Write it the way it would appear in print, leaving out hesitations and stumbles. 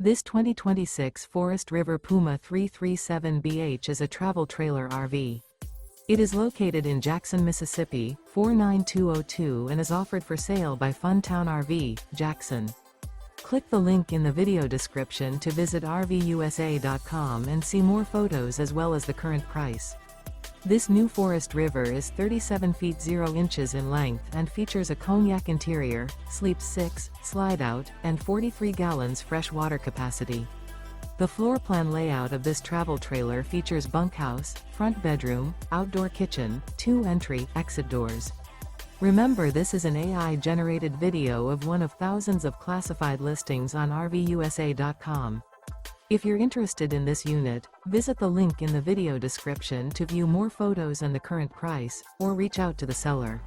This 2026 Forest River Puma 337BH is a travel trailer RV. It is located in Jackson, Mississippi, 49202 and is offered for sale by Funtown RV, Jackson. Click the link in the video description to visit RVUSA.com and see more photos as well as the current price. This new Forest River is 37 feet 0 inches in length and features a COGNAC interior, sleeps 6, slide-out, and 43 gallons fresh water capacity. The floor plan layout of this travel trailer features bunkhouse, front bedroom, outdoor kitchen, 2 entry/exit doors. Remember, this is an AI-generated video of one of thousands of classified listings on RVUSA.com. If you're interested in this unit, visit the link in the video description to view more photos and the current price, or reach out to the seller.